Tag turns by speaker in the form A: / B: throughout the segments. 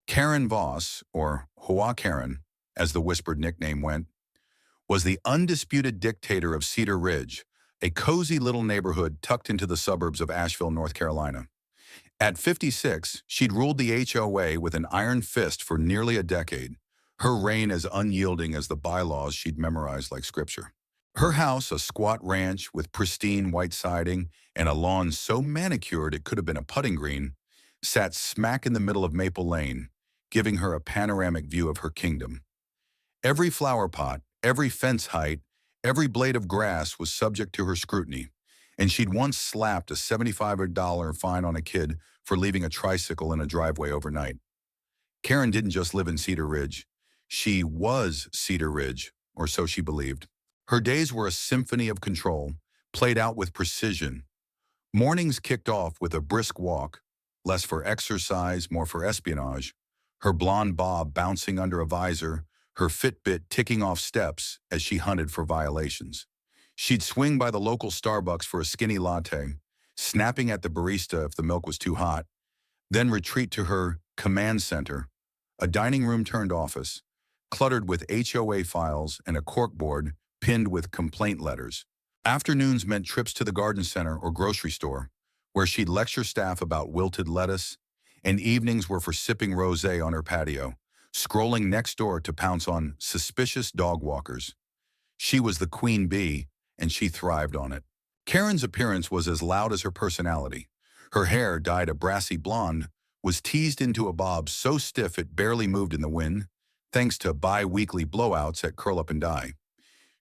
A: Karen Voss, or HOA Karen, as the whispered nickname went, was the undisputed dictator of Cedar Ridge, a cozy little neighborhood tucked into the suburbs of Asheville, North Carolina. At 56, she'd ruled the HOA with an iron fist for nearly a decade, her reign as unyielding as the bylaws she'd memorized like scripture. Her house, a squat ranch with pristine white siding and a lawn so manicured it could have been a putting green, sat smack in the middle of Maple Lane, giving her a panoramic view of her kingdom. Every flower pot, every fence height, every blade of grass was subject to her scrutiny, and she'd once slapped a $75 fine on a kid for leaving a tricycle in a driveway overnight. Karen didn't just live in Cedar Ridge. She was Cedar Ridge, or so she believed. Her days were a symphony of control, played out with precision. Mornings kicked off with a brisk walk, less for exercise, more for espionage, her blonde bob bouncing under a visor, her Fitbit ticking off steps as she hunted for violations. She'd swing by the local Starbucks for a skinny latte, snapping at the barista if the milk was too hot, then retreat to her command center, a dining room turned office, cluttered with HOA files and a corkboard pinned with complaint letters. Afternoons meant trips to the garden center or grocery store, where she'd lecture staff about wilted lettuce, and evenings were for sipping rosé on her patio, scrolling next door to pounce on suspicious dog walkers. She was the queen bee, and she thrived on it. Karen's appearance was as loud as her personality. Her hair, dyed a brassy blonde, was teased into a bob so stiff it barely moved in the wind, thanks to bi-weekly blowouts at Curl Up and Die.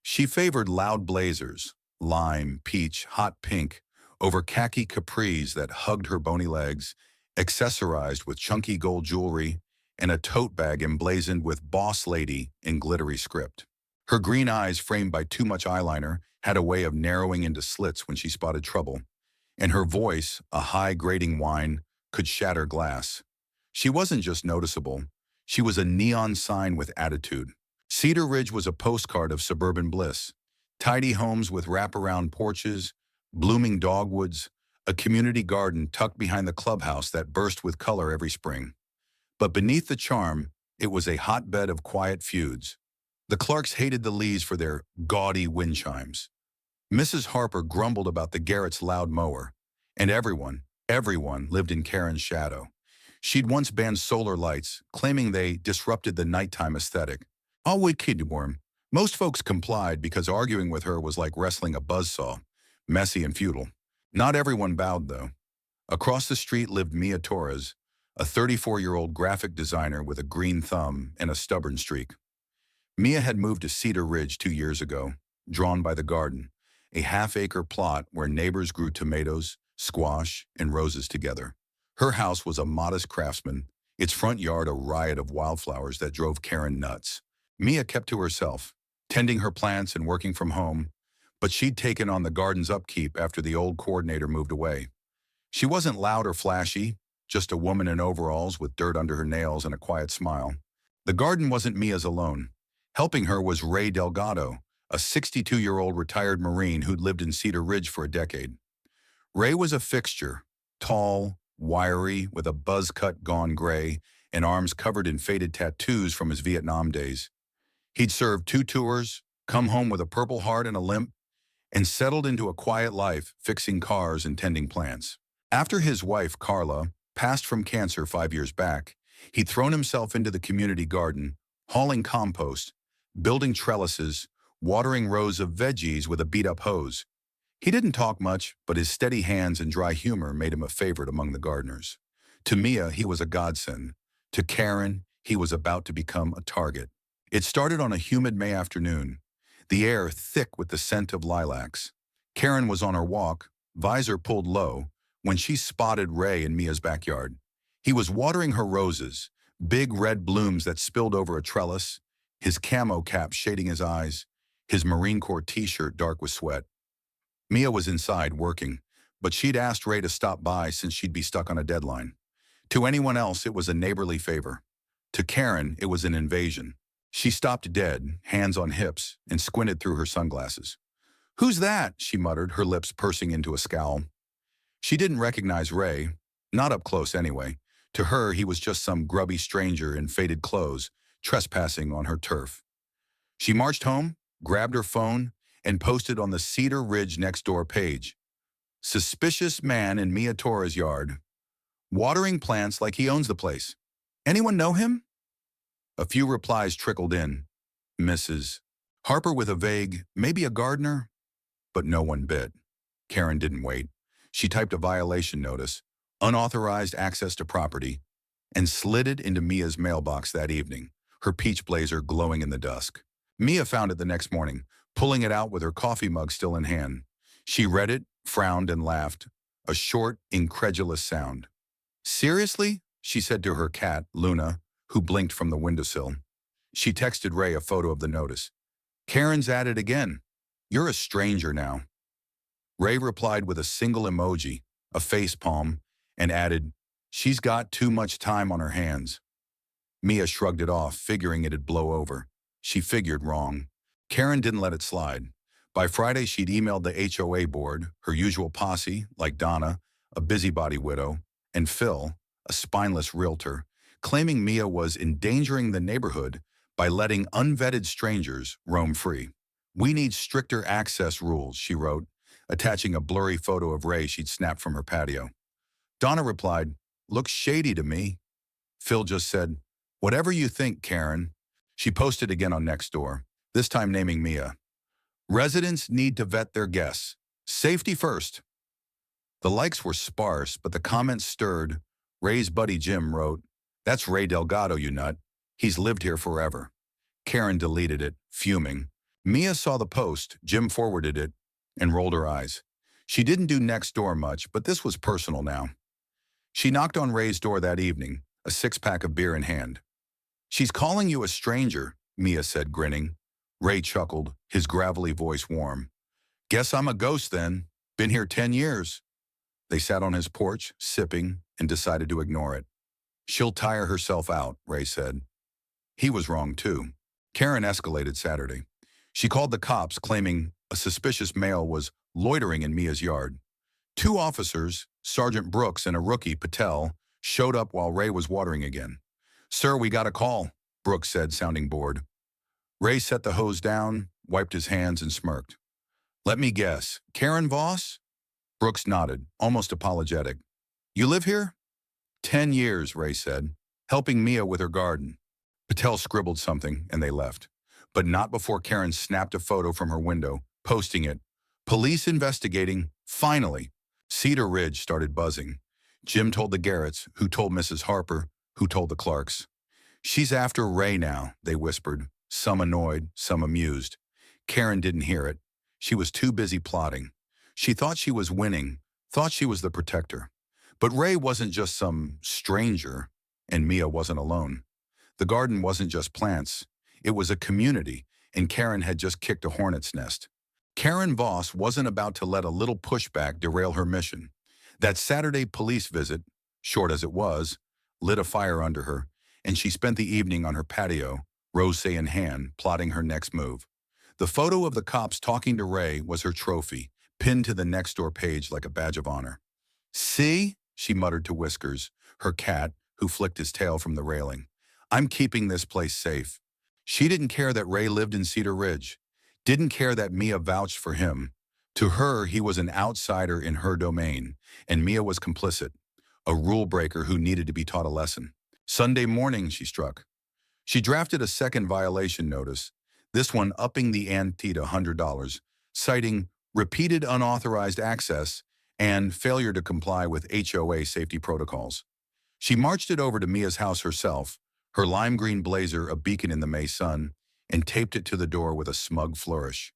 A: She favored loud blazers, lime, peach, hot pink, over khaki capris that hugged her bony legs, accessorized with chunky gold jewelry, and a tote bag emblazoned with Boss Lady in glittery script. Her green eyes, framed by too much eyeliner, had a way of narrowing into slits when she spotted trouble, and her voice, a high grating whine, could shatter glass. She wasn't just noticeable, she was a neon sign with attitude. Cedar Ridge was a postcard of suburban bliss. Tidy homes with wraparound porches, blooming dogwoods, a community garden tucked behind the clubhouse that burst with color every spring. But beneath the charm, it was a hotbed of quiet feuds. The Clarks hated the Lees for their gaudy wind chimes. Mrs. Harper grumbled about the Garrett's loud mower, and everyone lived in Karen's shadow. She'd once banned solar lights, claiming they disrupted the nighttime aesthetic. All we kid worm. Most folks complied because arguing with her was like wrestling a buzzsaw, messy and futile. Not everyone bowed, though. Across the street lived Mia Torres, a 34-year-old graphic designer with a green thumb and a stubborn streak. Mia had moved to Cedar Ridge 2 years ago, drawn by the garden, a half-acre plot where neighbors grew tomatoes, squash, and roses together. Her house was a modest craftsman, its front yard a riot of wildflowers that drove Karen nuts. Mia kept to herself, tending her plants and working from home, but she'd taken on the garden's upkeep after the old coordinator moved away. She wasn't loud or flashy, just a woman in overalls with dirt under her nails and a quiet smile. The garden wasn't Mia's alone. Helping her was Ray Delgado, a 62-year-old retired Marine who'd lived in Cedar Ridge for a decade. Ray was a fixture, tall, wiry, with a buzz cut gone gray and arms covered in faded tattoos from his Vietnam days. He'd served 2 tours, come home with a Purple Heart and a limp, and settled into a quiet life fixing cars and tending plants. After his wife, Carla, passed from cancer 5 years back, he'd thrown himself into the community garden, hauling compost, building trellises, watering rows of veggies with a beat-up hose. He didn't talk much, but his steady hands and dry humor made him a favorite among the gardeners. To Mia, he was a godsend. To Karen, he was about to become a target. It started on a humid May afternoon, the air thick with the scent of lilacs. Karen was on her walk, visor pulled low, when she spotted Ray in Mia's backyard. He was watering her roses, big red blooms that spilled over a trellis, his camo cap shading his eyes, his Marine Corps t-shirt dark with sweat. Mia was inside working, but she'd asked Ray to stop by since she'd be stuck on a deadline. To anyone else, it was a neighborly favor. To Karen, it was an invasion. She stopped dead, hands on hips, and squinted through her sunglasses. "Who's that?" she muttered, her lips pursing into a scowl. She didn't recognize Ray, not up close anyway, To her, he was just some grubby stranger in faded clothes, trespassing on her turf. She marched home, grabbed her phone, and posted on the Cedar Ridge next door page. Suspicious man in Mia Torres' yard, watering plants like he owns the place. Anyone know him? A few replies trickled in. Mrs. Harper with a vague, maybe a gardener? But no one bit. Karen didn't wait. She typed a violation notice, unauthorized access to property, and slid it into Mia's mailbox that evening, her peach blazer glowing in the dusk. Mia found it the next morning, pulling it out with her coffee mug still in hand. She read it, frowned, and laughed, a short, incredulous sound. Seriously? She said to her cat, Luna, who blinked from the windowsill. She texted Ray a photo of the notice. Karen's at it again. You're a stranger now. Ray replied with a single emoji, a face palm, and added, she's got too much time on her hands. Mia shrugged it off, figuring it'd blow over. She figured wrong. Karen didn't let it slide. By Friday, she'd emailed the HOA board, her usual posse, like Donna, a busybody widow, and Phil, a spineless realtor, claiming Mia was endangering the neighborhood by letting unvetted strangers roam free. We need stricter access rules, she wrote, attaching a blurry photo of Ray she'd snapped from her patio. Donna replied, looks shady to me. Phil just said, whatever you think, Karen. She posted again on Nextdoor, this time naming Mia. Residents need to vet their guests. Safety first. The likes were sparse, but the comments stirred. Ray's buddy Jim wrote, that's Ray Delgado, you nut. He's lived here forever. Karen deleted it, fuming. Mia saw the post, Jim forwarded it, and rolled her eyes. She didn't do Nextdoor much, but this was personal now. She knocked on Ray's door that evening, a six-pack of beer in hand. She's calling you a stranger, Mia said, grinning. Ray chuckled, his gravelly voice warm. Guess I'm a ghost then. Been here 10 years. They sat on his porch, sipping, and decided to ignore it. She'll tire herself out, Ray said. He was wrong too. Karen escalated Saturday. She called the cops, claiming a suspicious male was loitering in Mia's yard. Two officers, Sergeant Brooks and a rookie, Patel, showed up while Ray was watering again. Sir, we got a call, Brooks said, sounding bored. Ray set the hose down, wiped his hands, and smirked. Let me guess, Karen Voss? Brooks nodded, almost apologetic. You live here? 10 years, Ray said, helping Mia with her garden. Patel scribbled something, and they left. But not before Karen snapped a photo from her window, posting it. Police investigating, finally. Cedar Ridge started buzzing. Jim told the Garretts, who told Mrs. Harper, who told the Clarks. She's after Ray now, they whispered, some annoyed, some amused. Karen didn't hear it. She was too busy plotting. She thought she was winning, thought she was the protector. But Ray wasn't just some stranger, and Mia wasn't alone. The garden wasn't just plants. It was a community, and Karen had just kicked a hornet's nest. Karen Voss wasn't about to let a little pushback derail her mission. That Saturday police visit, short as it was, lit a fire under her, and she spent the evening on her patio, rose in hand, plotting her next move. The photo of the cops talking to Ray was her trophy, pinned to the Nextdoor page like a badge of honor. See, she muttered to Whiskers, her cat, who flicked his tail from the railing. I'm keeping this place safe. She didn't care that Ray lived in Cedar Ridge, didn't care that Mia vouched for him. To her, he was an outsider in her domain, and Mia was complicit, a rule breaker who needed to be taught a lesson. Sunday morning, she struck. She drafted a second violation notice, this one upping the ante to $100, citing repeated unauthorized access and failure to comply with HOA safety protocols. She marched it over to Mia's house herself, her lime green blazer a beacon in the May sun, and taped it to the door with a smug flourish.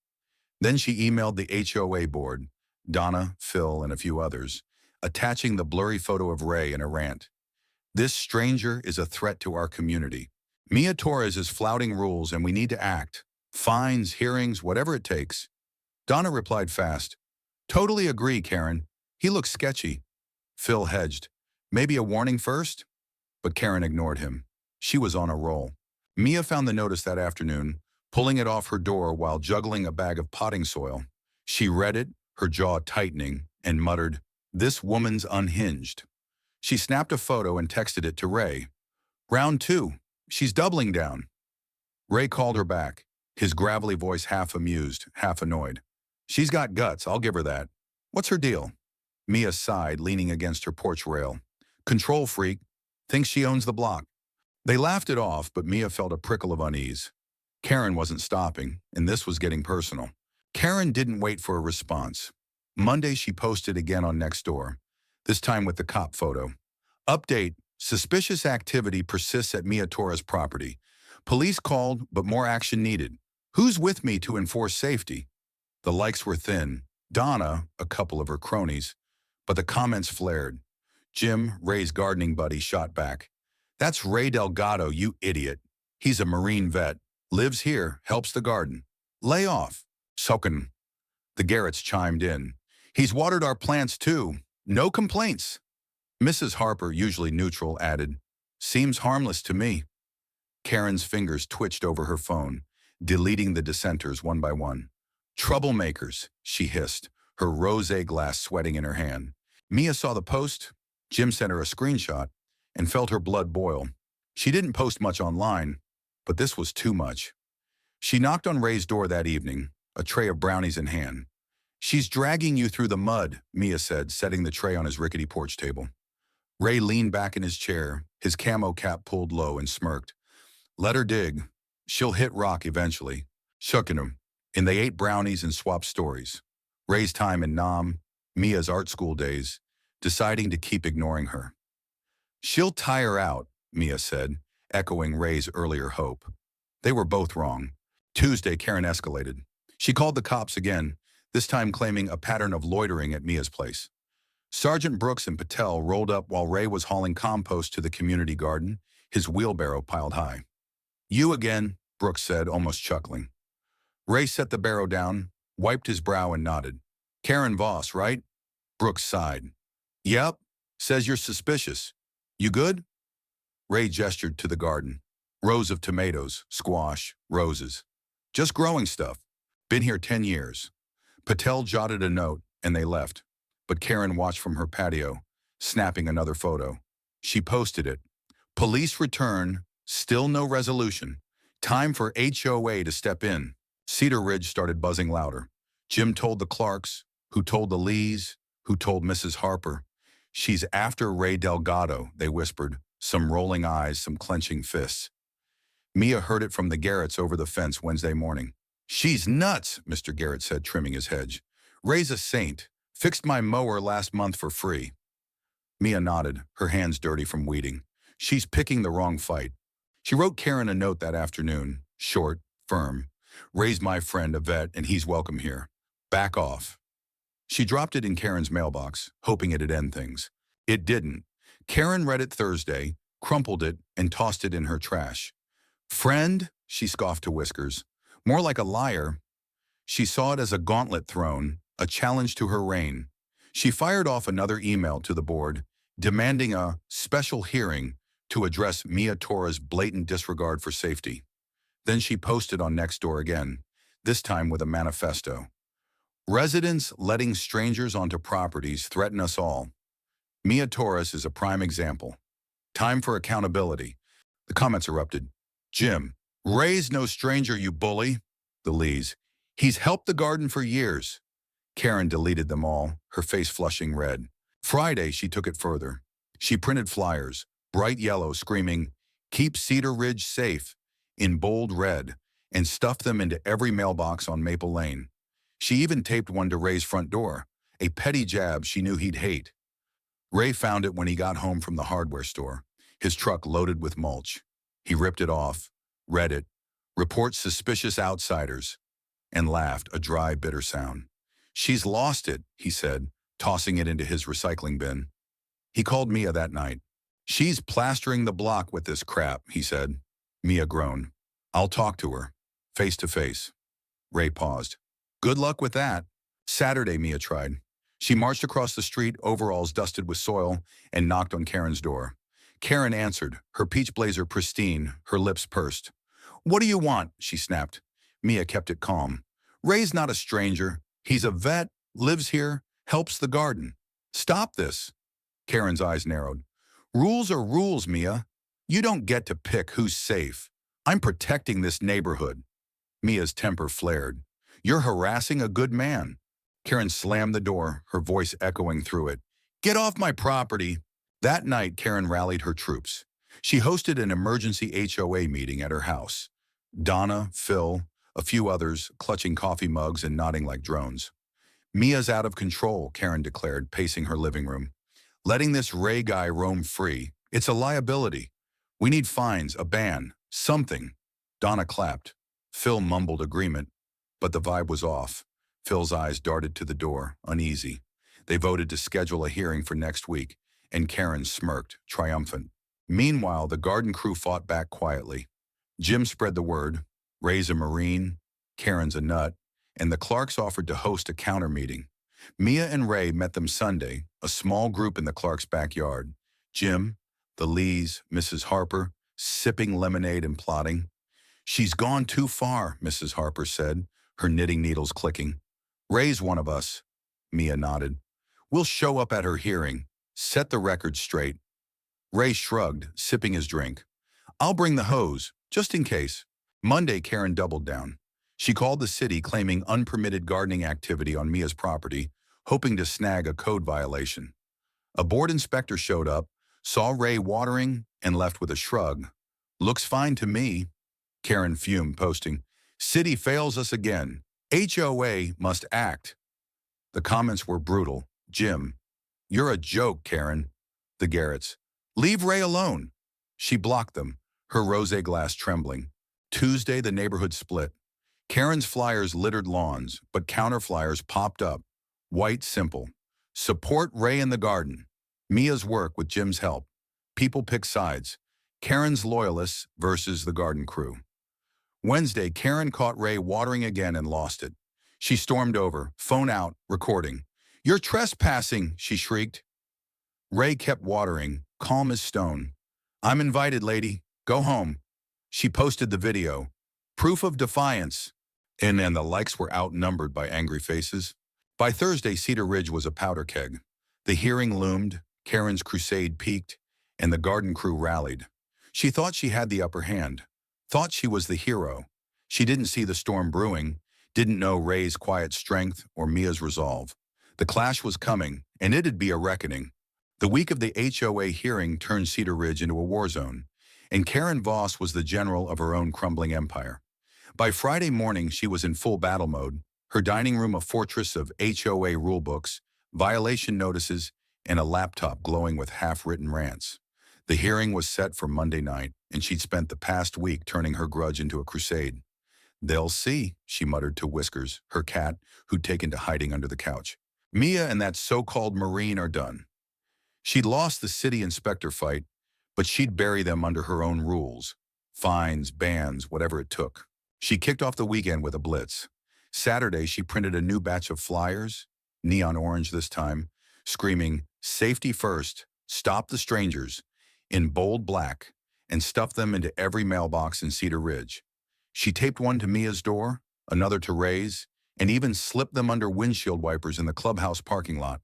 A: Then she emailed the HOA board, Donna, Phil, and a few others, attaching the blurry photo of Ray in a rant. This stranger is a threat to our community. Mia Torres is flouting rules and we need to act. Fines, hearings, whatever it takes. Donna replied fast. Totally agree, Karen. He looks sketchy. Phil hedged. Maybe a warning first? But Karen ignored him. She was on a roll. Mia found the notice that afternoon, pulling it off her door while juggling a bag of potting soil. She read it, her jaw tightening, and muttered, "This woman's unhinged." She snapped a photo and texted it to Ray. Round two. She's doubling down. Ray called her back, his gravelly voice half amused, half annoyed. She's got guts, I'll give her that. What's her deal? Mia sighed, leaning against her porch rail. Control freak. Thinks she owns the block. They laughed it off, but Mia felt a prickle of unease. Karen wasn't stopping, and this was getting personal. Karen didn't wait for a response. Monday, she posted again on Nextdoor, this time with the cop photo. Update: suspicious activity persists at Mia Torres' property. Police called, but more action needed. Who's with me to enforce safety? The likes were thin. Donna, a couple of her cronies, but the comments flared. Jim, Ray's gardening buddy, shot back. That's Ray Delgado, you idiot. He's a Marine vet, lives here, helps the garden. Lay off. Soakin'. The Garretts chimed in. He's watered our plants too. No complaints. Mrs. Harper, usually neutral, added, seems harmless to me. Karen's fingers twitched over her phone, deleting the dissenters one by one. Troublemakers, she hissed, her rosé glass sweating in her hand. Mia saw the post. Jim sent her a screenshot and felt her blood boil. She didn't post much online, but this was too much. She knocked on Ray's door that evening, a tray of brownies in hand. She's dragging you through the mud, Mia said, setting the tray on his rickety porch table. Ray leaned back in his chair, his camo cap pulled low, and smirked. Let her dig. She'll hit rock eventually. Shookin' him. And they ate brownies and swapped stories. Ray's time in Nam, Mia's art school days, deciding to keep ignoring her. She'll tire out, Mia said, echoing Ray's earlier hope. They were both wrong. Tuesday, Karen escalated. She called the cops again, this time claiming a pattern of loitering at Mia's place. Sergeant Brooks and Patel rolled up while Ray was hauling compost to the community garden, his wheelbarrow piled high. You again, Brooks said, almost chuckling. Ray set the barrow down, wiped his brow and nodded. Karen Voss, right? Brooks sighed. Yep, says you're suspicious. You good? Ray gestured to the garden. Rows of tomatoes, squash, roses. Just growing stuff. Been here 10 years. Patel jotted a note, and they left. But Karen watched from her patio, snapping another photo. She posted it. Police return, still no resolution. Time for HOA to step in. Cedar Ridge started buzzing louder. Jim told the Clarks, who told the Lees, who told Mrs. Harper. She's after Ray Delgado, they whispered, some rolling eyes, some clenching fists. Mia heard it from the Garretts over the fence Wednesday morning. She's nuts, Mr. Garrett said, trimming his hedge. Ray's a saint. Fixed my mower last month for free. Mia nodded, her hands dirty from weeding. She's picking the wrong fight. She wrote Karen a note that afternoon, short, firm. Ray's my friend, a vet, and he's welcome here. Back off. She dropped it in Karen's mailbox, hoping it'd end things. It didn't. Karen read it Thursday, crumpled it, and tossed it in her trash. Friend, she scoffed to Whiskers. More like a liar. She saw it as a gauntlet thrown, a challenge to her reign. She fired off another email to the board, demanding a special hearing to address Mia Torres' blatant disregard for safety. Then she posted on Nextdoor again, this time with a manifesto. Residents letting strangers onto properties threaten us all. Mia Torres is a prime example. Time for accountability. The comments erupted. Jim, Ray's no stranger, you bully. The Lees. He's helped the garden for years. Karen deleted them all, her face flushing red. Friday, she took it further. She printed flyers, bright yellow, screaming, Keep Cedar Ridge safe, in bold red, and stuffed them into every mailbox on Maple Lane. She even taped one to Ray's front door, a petty jab she knew he'd hate. Ray found it when he got home from the hardware store, his truck loaded with mulch. He ripped it off, read it, report suspicious outsiders, and laughed, a dry, bitter sound. She's lost it, he said, tossing it into his recycling bin. He called Mia that night. She's plastering the block with this crap, he said. Mia groaned. I'll talk to her, face to face. Ray paused. Good luck with that. Saturday, Mia tried. She marched across the street, overalls dusted with soil, and knocked on Karen's door. Karen answered, her peach blazer pristine, her lips pursed. What do you want? She snapped. Mia kept it calm. Ray's not a stranger. He's a vet, lives here, helps the garden. Stop this. Karen's eyes narrowed. Rules are rules, Mia. You don't get to pick who's safe. I'm protecting this neighborhood. Mia's temper flared. You're harassing a good man. Karen slammed the door, her voice echoing through it. Get off my property. That night, Karen rallied her troops. She hosted an emergency HOA meeting at her house. Donna, Phil, a few others, clutching coffee mugs and nodding like drones. Mia's out of control, Karen declared, pacing her living room. Letting this Ray guy roam free, it's a liability. We need fines, a ban, something. Donna clapped. Phil mumbled agreement, but the vibe was off. Phil's eyes darted to the door, uneasy. They voted to schedule a hearing for next week, and Karen smirked, triumphant. Meanwhile, the garden crew fought back quietly. Jim spread the word. Ray's a Marine, Karen's a nut, and the Clarks offered to host a counter meeting. Mia and Ray met them Sunday, a small group in the Clarks' backyard. Jim, the Lees, Mrs. Harper, sipping lemonade and plotting. She's gone too far, Mrs. Harper said, her knitting needles clicking. Ray's one of us, Mia nodded. We'll show up at her hearing, set the record straight. Ray shrugged, sipping his drink. I'll bring the hose, just in case. Monday, Karen doubled down. She called the city claiming unpermitted gardening activity on Mia's property, hoping to snag a code violation. A board inspector showed up, saw Ray watering, and left with a shrug. Looks fine to me. Karen fumed, posting, City fails us again. HOA must act. The comments were brutal. Jim, you're a joke, Karen. The Garretts, leave Ray alone. She blocked them, her rosé glass trembling. Tuesday, the neighborhood split. Karen's flyers littered lawns, but counter flyers popped up. White, simple. Support Ray in the garden. Mia's work with Jim's help. People pick sides. Karen's loyalists versus the garden crew. Wednesday, Karen caught Ray watering again and lost it. She stormed over, phone out, recording. You're trespassing, she shrieked. Ray kept watering, calm as stone. I'm invited, lady. Go home. She posted the video. Proof of defiance. And then the likes were outnumbered by angry faces. By Thursday, Cedar Ridge was a powder keg. The hearing loomed, Karen's crusade peaked, and the garden crew rallied. She thought she had the upper hand, thought she was the hero. She didn't see the storm brewing, didn't know Ray's quiet strength or Mia's resolve. The clash was coming, and it'd be a reckoning. The week of the HOA hearing turned Cedar Ridge into a war zone, and Karen Voss was the general of her own crumbling empire. By Friday morning, she was in full battle mode, her dining room a fortress of HOA rulebooks, violation notices, and a laptop glowing with half-written rants. The hearing was set for Monday night, and she'd spent the past week turning her grudge into a crusade. They'll see, she muttered to Whiskers, her cat, who'd taken to hiding under the couch. Mia and that so-called Marine are done. She'd lost the city inspector fight, but she'd bury them under her own rules. Fines, bans, whatever it took. She kicked off the weekend with a blitz. Saturday, she printed a new batch of flyers, neon orange this time, screaming, "Safety first, stop the strangers," in bold black, and stuffed them into every mailbox in Cedar Ridge. She taped one to Mia's door, another to Ray's, and even slipped them under windshield wipers in the clubhouse parking lot.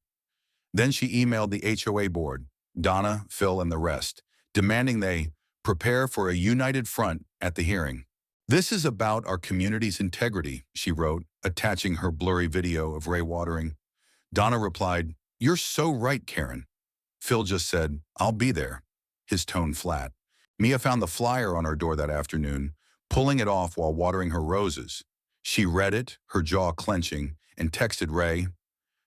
A: Then she emailed the HOA board, Donna, Phil, and the rest, demanding they prepare for a united front at the hearing. This is about our community's integrity, she wrote, attaching her blurry video of Ray watering. Donna replied, "You're so right, Karen." Phil just said, "I'll be there," his tone flat. Mia found the flyer on her door that afternoon, pulling it off while watering her roses. She read it, her jaw clenching, and texted Ray,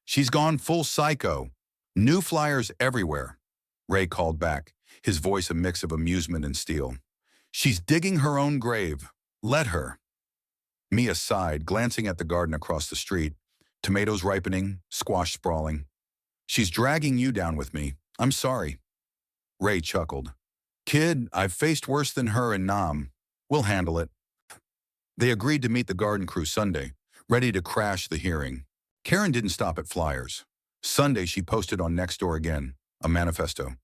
A: "She's gone full psycho. New flyers everywhere." Ray called back, his voice a mix of amusement and steel. "She's digging her own grave. Let her." Mia sighed, glancing at the garden across the street. Tomatoes ripening, squash sprawling. "She's dragging you down with me. I'm sorry." Ray chuckled. "Kid, I've faced worse than her in Nam. We'll handle it." They agreed to meet the garden crew Sunday, ready to crash the hearing. Karen didn't stop at flyers. Sunday, she posted on Nextdoor again, a manifesto.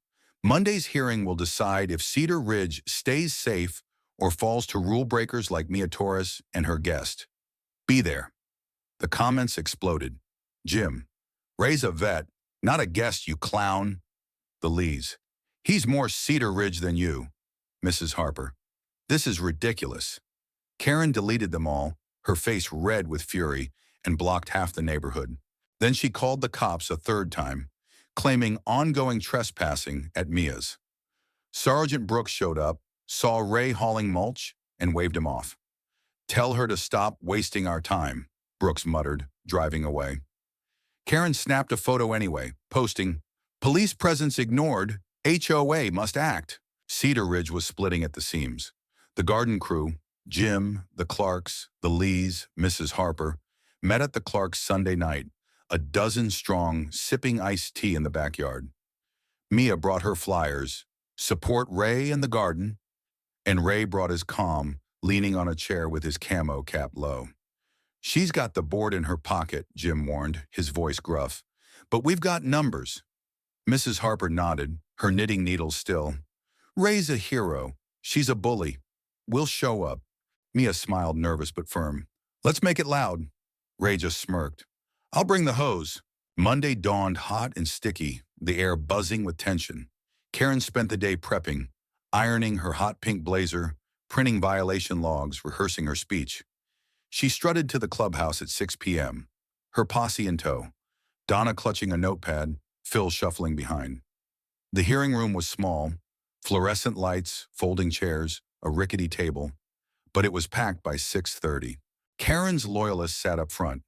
A: Monday's hearing will decide if Cedar Ridge stays safe or falls to rule breakers like Mia Torres and her guest. Be there. The comments exploded. Jim, Ray's a vet, not a guest, you clown. The Lees, He's more Cedar Ridge than you, Mrs. Harper. This is ridiculous. Karen deleted them all, her face red with fury, and blocked half the neighborhood. Then she called the cops a third time, claiming ongoing trespassing at Mia's. Sergeant Brooks showed up, saw Ray hauling mulch, and waved him off. "Tell her to stop wasting our time," Brooks muttered, driving away. Karen snapped a photo anyway, posting, "Police presence ignored, HOA must act." Cedar Ridge was splitting at the seams. The garden crew, Jim, the Clarks, the Lees, Mrs. Harper, met at the Clarks Sunday night, a dozen strong, sipping iced tea in the backyard. Mia brought her flyers, "Support Ray and the garden," and Ray brought his calm, leaning on a chair with his camo cap low. "She's got the board in her pocket," Jim warned, his voice gruff. "But we've got numbers." Mrs. Harper nodded, her knitting needle still. "Ray's a hero. She's a bully. We'll show up." Mia smiled, nervous but firm. "Let's make it loud." Ray just smirked. "I'll bring the hose." Monday dawned hot and sticky, the air buzzing with tension. Karen spent the day prepping, ironing her hot pink blazer, printing violation logs, rehearsing her speech. She strutted to the clubhouse at 6 p.m., her posse in tow, Donna clutching a notepad, Phil shuffling behind. The hearing room was small, fluorescent lights, folding chairs, a rickety table, but it was packed by 6:30. Karen's loyalists sat up front,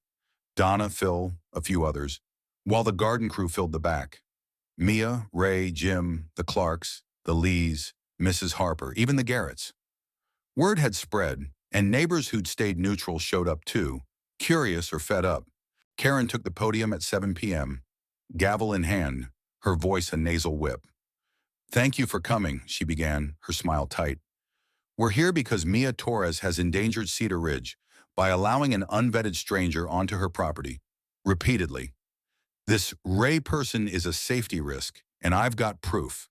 A: Donna, Phil, a few others, while the garden crew filled the back. Mia, Ray, Jim, the Clarks, the Lees, Mrs. Harper, even the Garretts. Word had spread, and neighbors who'd stayed neutral showed up too, curious or fed up. Karen took the podium at 7 p.m., gavel in hand, her voice a nasal whip. "Thank you for coming," she began, her smile tight. "We're here because Mia Torres has endangered Cedar Ridge by allowing an unvetted stranger onto her property, repeatedly. This Ray person is a safety risk, and I've got proof."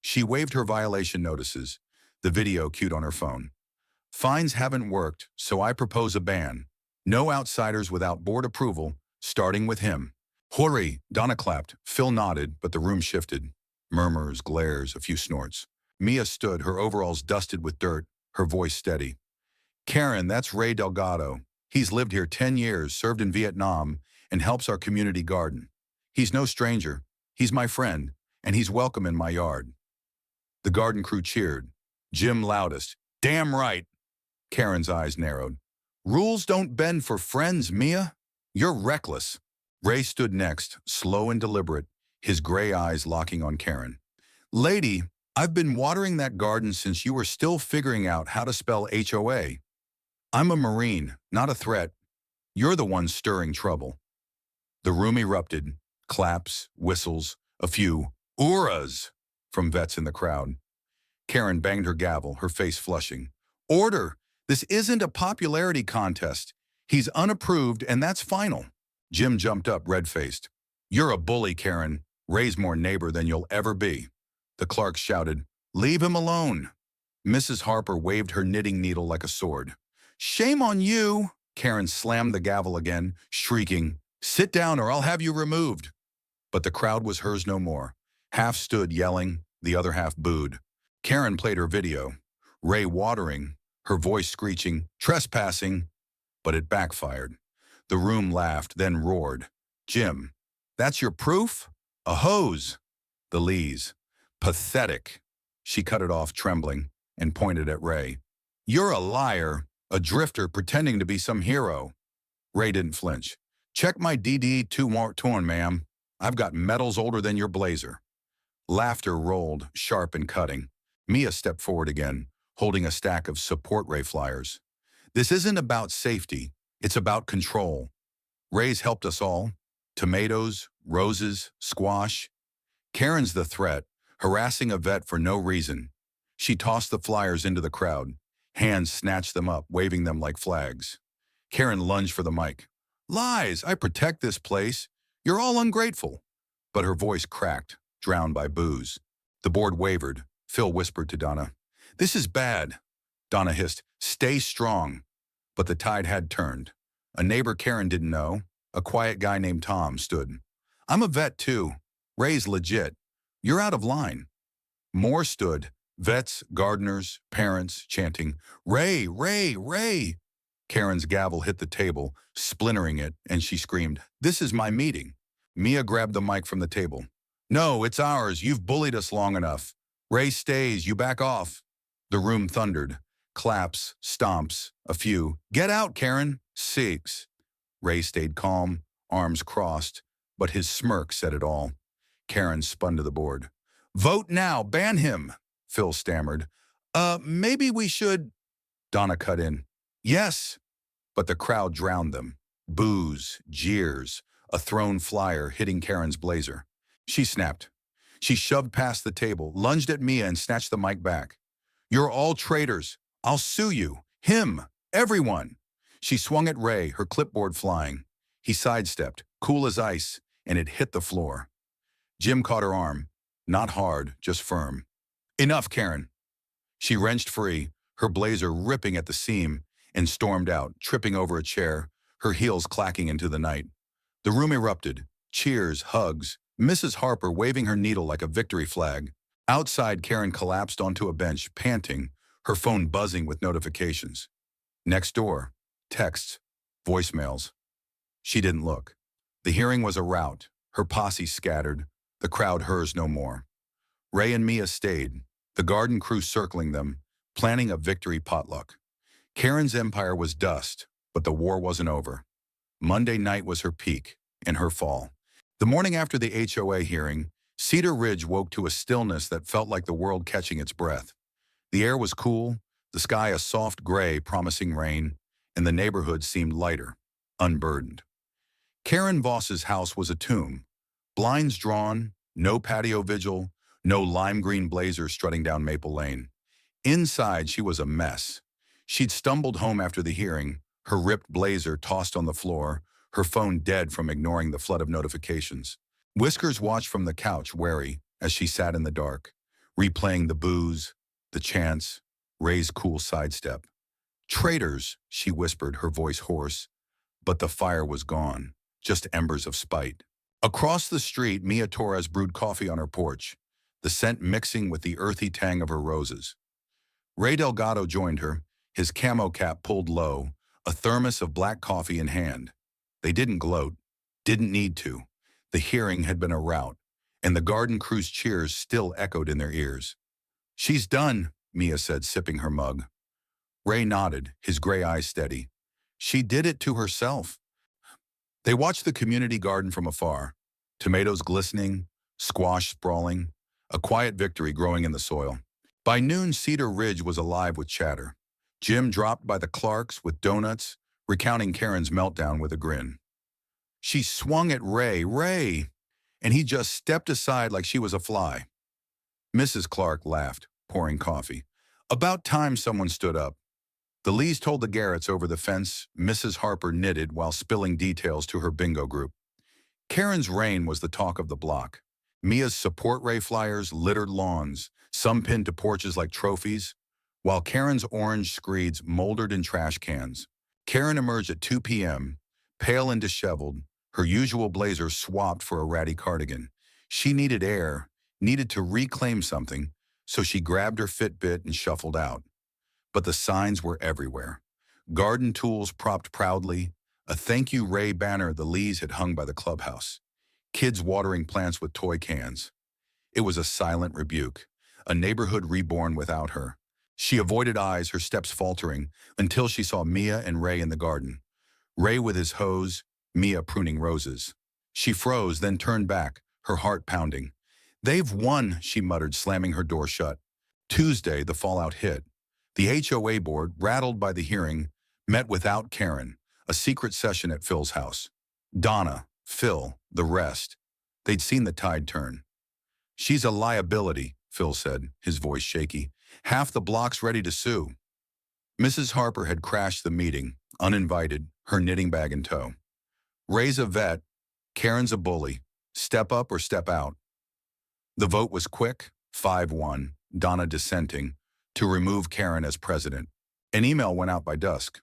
A: She waved her violation notices, the video cued on her phone. "Fines haven't worked, so I propose a ban. No outsiders without board approval, starting with him." "Hooray!" Donna clapped. Phil nodded, but the room shifted. Murmurs, glares, a few snorts. Mia stood, her overalls dusted with dirt, her voice steady. "Karen, that's Ray Delgado. He's lived here 10 years, served in Vietnam, and helps our community garden. He's no stranger. He's my friend, and he's welcome in my yard." The garden crew cheered. Jim loudest, "Damn right." Karen's eyes narrowed. "Rules don't bend for friends, Mia. You're reckless." Ray stood next, slow and deliberate, his gray eyes locking on Karen. "Lady, I've been watering that garden since you were still figuring out how to spell HOA. I'm a Marine, not a threat. You're the one stirring trouble." The room erupted, claps, whistles, a few "Ooras" from vets in the crowd. Karen banged her gavel, her face flushing. "Order! This isn't a popularity contest. He's unapproved, and that's final." Jim jumped up, red-faced. "You're a bully, Karen. Ray's more neighbor than you'll ever be." The Clarks shouted, "Leave him alone." Mrs. Harper waved her knitting needle like a sword. "Shame on you!" Karen slammed the gavel again, shrieking, "Sit down or I'll have you removed." But the crowd was hers no more. Half stood yelling, the other half booed. Karen played her video, Ray watering, her voice screeching, "Trespassing," but it backfired. The room laughed, then roared. "Jim, that's your proof? A hose." The Lees, "Pathetic." She cut it off, trembling, and pointed at Ray. "You're a liar, a drifter pretending to be some hero." Ray didn't flinch. "Check my DD 2 ma'am. I've got medals older than your blazer." Laughter rolled, sharp and cutting. Mia stepped forward again, holding a stack of Support Ray flyers. "This isn't about safety. It's about control. Ray's helped us all. Tomatoes, roses, squash. Karen's the threat, harassing a vet for no reason." She tossed the flyers into the crowd. Hands snatched them up, waving them like flags. Karen lunged for the mic. "Lies! I protect this place. You're all ungrateful." But her voice cracked, drowned by boos. The board wavered. Phil whispered to Donna, "This is bad." Donna hissed, "Stay strong." But the tide had turned. A neighbor Karen didn't know, a quiet guy named Tom, stood. "I'm a vet too. Ray's legit. You're out of line." More stood, vets, gardeners, parents, chanting, "Ray, Ray, Ray!" Karen's gavel hit the table, splintering it, and she screamed, "This is my meeting." Mia grabbed the mic from the table. "No, it's ours. You've bullied us long enough. Ray stays. You back off." The room thundered. Claps, stomps, a few. "Get out, Karen!" Six. Ray stayed calm, arms crossed, but his smirk said it all. Karen spun to the board. "Vote now. Ban him." Phil stammered. Maybe we should." Donna cut in. "Yes." But the crowd drowned them. Boos, jeers, a thrown flyer hitting Karen's blazer. She snapped. She shoved past the table, lunged at Mia and snatched the mic back. "You're all traitors. I'll sue you. Him. Everyone." She swung at Ray, her clipboard flying. He sidestepped, cool as ice, and it hit the floor. Jim caught her arm. Not hard, just firm. "Enough, Karen." She wrenched free, her blazer ripping at the seam, and stormed out, tripping over a chair, her heels clacking into the night. The room erupted. Cheers, hugs, Mrs. Harper waving her needle like a victory flag. Outside, Karen collapsed onto a bench, panting, her phone buzzing with notifications. Next door, texts, voicemails. She didn't look. The hearing was a rout, her posse scattered, the crowd hers no more. Ray and Mia stayed, the garden crew circling them, planning a victory potluck. Karen's empire was dust, but the war wasn't over. Monday night was her peak, and her fall. The morning after the HOA hearing, Cedar Ridge woke to a stillness that felt like the world catching its breath. The air was cool, the sky a soft gray promising rain, and the neighborhood seemed lighter, unburdened. Karen Voss's house was a tomb. Blinds drawn, no patio vigil, no lime green blazer strutting down Maple Lane. Inside, she was a mess. She'd stumbled home after the hearing, her ripped blazer tossed on the floor, her phone dead from ignoring the flood of notifications. Whiskers watched from the couch, wary, as she sat in the dark, replaying the booze, the chants, Ray's cool sidestep. "Traitors," she whispered, her voice hoarse. But the fire was gone, just embers of spite. Across the street, Mia Torres brewed coffee on her porch, the scent mixing with the earthy tang of her roses. Ray Delgado joined her, his camo cap pulled low, a thermos of black coffee in hand. They didn't gloat, didn't need to. The hearing had been a rout, and the garden crew's cheers still echoed in their ears. "She's done," Mia said, sipping her mug. Ray nodded, his gray eyes steady. "She did it to herself." They watched the community garden from afar, tomatoes glistening, squash sprawling, a quiet victory growing in the soil. By noon, Cedar Ridge was alive with chatter. Jim dropped by the Clarks with donuts, recounting Karen's meltdown with a grin. She swung at Ray, and he just stepped aside like she was a fly. Mrs. Clark laughed, pouring coffee. About time someone stood up. The Lees told the Garretts over the fence. Mrs. Harper knitted while spilling details to her bingo group. Karen's reign was the talk of the block. Mia's support Ray flyers littered lawns, some pinned to porches like trophies, while Karen's orange screeds moldered in trash cans. Karen emerged at 2 p.m., pale and disheveled, her usual blazer swapped for a ratty cardigan. She needed air, needed to reclaim something, so she grabbed her Fitbit and shuffled out. But the signs were everywhere. Garden tools propped proudly, a thank you Ray banner the Lees had hung by the clubhouse. Kids watering plants with toy cans. It was a silent rebuke, a neighborhood reborn without her. She avoided eyes, her steps faltering, until she saw Mia and Ray in the garden. Ray with his hose, Mia pruning roses. She froze, then turned back, her heart pounding. "They've won," she muttered, slamming her door shut. Tuesday, the fallout hit. The HOA board, rattled by the hearing, met without Karen, a secret session at Phil's house. Donna, Phil, the rest. They'd seen the tide turn. "She's a liability," Phil said, his voice shaky. "Half the block's ready to sue." Mrs. Harper had crashed the meeting, uninvited, her knitting bag in tow. "Ray's a vet, Karen's a bully. Step up or step out." The vote was quick, 5-1, Donna dissenting, to remove Karen as president. An email went out by dusk.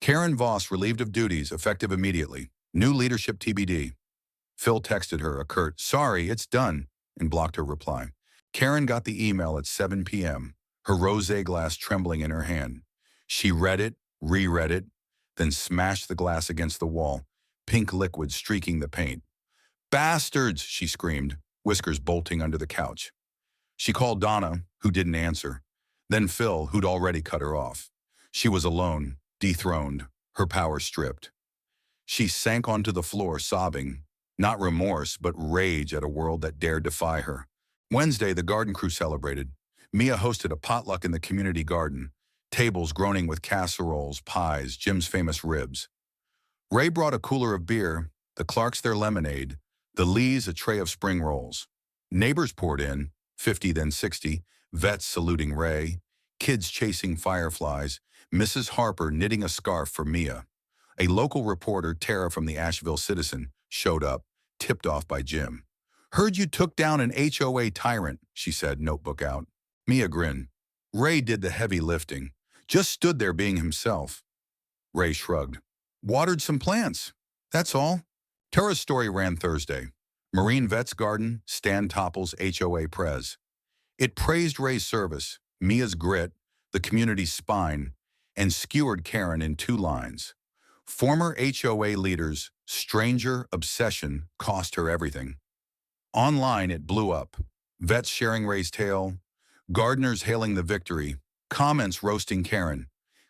A: Karen Voss relieved of duties, effective immediately. New leadership TBD. Phil texted her a curt, "Sorry, it's done," and blocked her reply. Karen got the email at 7 p.m., her rosé glass trembling in her hand. She read it, reread it, then smashed the glass against the wall, pink liquid streaking the paint. "Bastards!" she screamed, whiskers bolting under the couch. She called Donna, who didn't answer, then Phil, who'd already cut her off. She was alone, dethroned, her power stripped. She sank onto the floor, sobbing, not remorse, but rage at a world that dared defy her. Wednesday, the garden crew celebrated. Mia hosted a potluck in the community garden, tables groaning with casseroles, pies, Jim's famous ribs. Ray brought a cooler of beer, the Clarks their lemonade, the Lees a tray of spring rolls. Neighbors poured in, 50 then 60, vets saluting Ray, kids chasing fireflies, Mrs. Harper knitting a scarf for Mia. A local reporter, Tara from the Asheville Citizen, showed up, tipped off by Jim. "Heard you took down an HOA tyrant," she said, notebook out. Mia grinned. Ray did the heavy lifting, just stood there being himself. Ray shrugged. "Watered some plants, that's all." Tara's story ran Thursday. Marine Vet's Garden, Stan topples HOA Prez. It praised Ray's service, Mia's grit, the community's spine, and skewered Karen in 2 lines. Former HOA leaders' stranger obsession cost her everything. Online, it blew up. Vets sharing Ray's tale, gardeners hailing the victory, comments roasting Karen.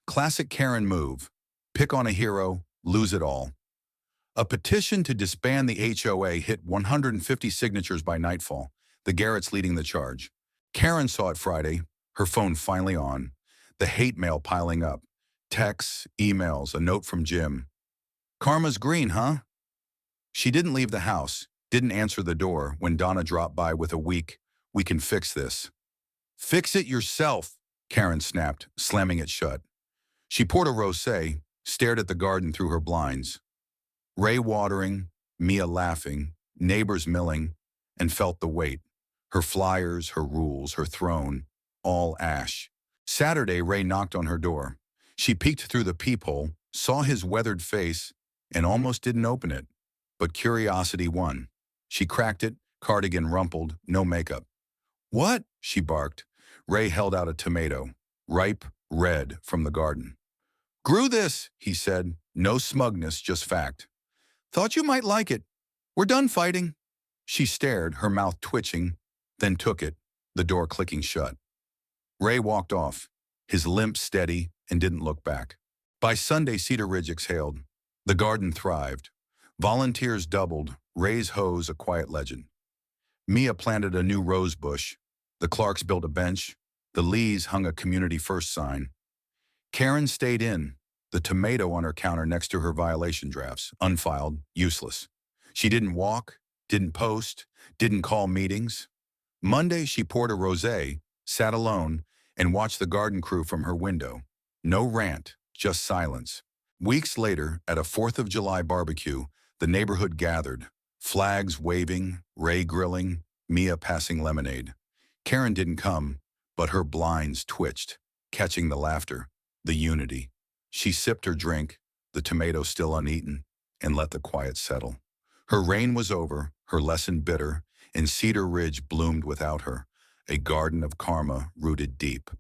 A: Classic Karen move. Pick on a hero, lose it all. A petition to disband the HOA hit 150 signatures by nightfall, the Garretts leading the charge. Karen saw it Friday, her phone finally on, the hate mail piling up. Texts, emails, a note from Jim. "Karma's green, huh?" She didn't leave the house, didn't answer the door when Donna dropped by with a weak, "We can fix this." "Fix it yourself," Karen snapped, slamming it shut. She poured a rosé, stared at the garden through her blinds. Ray watering, Mia laughing, neighbors milling, and felt the weight. Her flyers, her rules, her throne, all ash. Saturday, Ray knocked on her door. She peeked through the peephole, saw his weathered face, and almost didn't open it. But curiosity won. She cracked it, cardigan rumpled, no makeup. "What?" she barked. Ray held out a tomato, ripe, red, from the garden. "Grew this," he said, no smugness, just fact. "Thought you might like it. We're done fighting." She stared, her mouth twitching, then took it, the door clicking shut. Ray walked off, his limp steady, and didn't look back. By Sunday, Cedar Ridge exhaled. The garden thrived. Volunteers doubled, Ray's hose a quiet legend. Mia planted a new rose bush. The Clarks built a bench. The Lees hung a community first sign. Karen stayed in, the tomato on her counter next to her violation drafts, unfiled, useless. She didn't walk, didn't post, didn't call meetings. Monday, she poured a rosé, sat alone, and watched the garden crew from her window. No rant, just silence. Weeks later, at a 4th of July barbecue, the neighborhood gathered, flags waving, Ray grilling, Mia passing lemonade. Karen didn't come, but her blinds twitched, catching the laughter, the unity. She sipped her drink, the tomato still uneaten, and let the quiet settle. Her reign was over, her lesson bitter, and Cedar Ridge bloomed without her, a garden of karma rooted deep.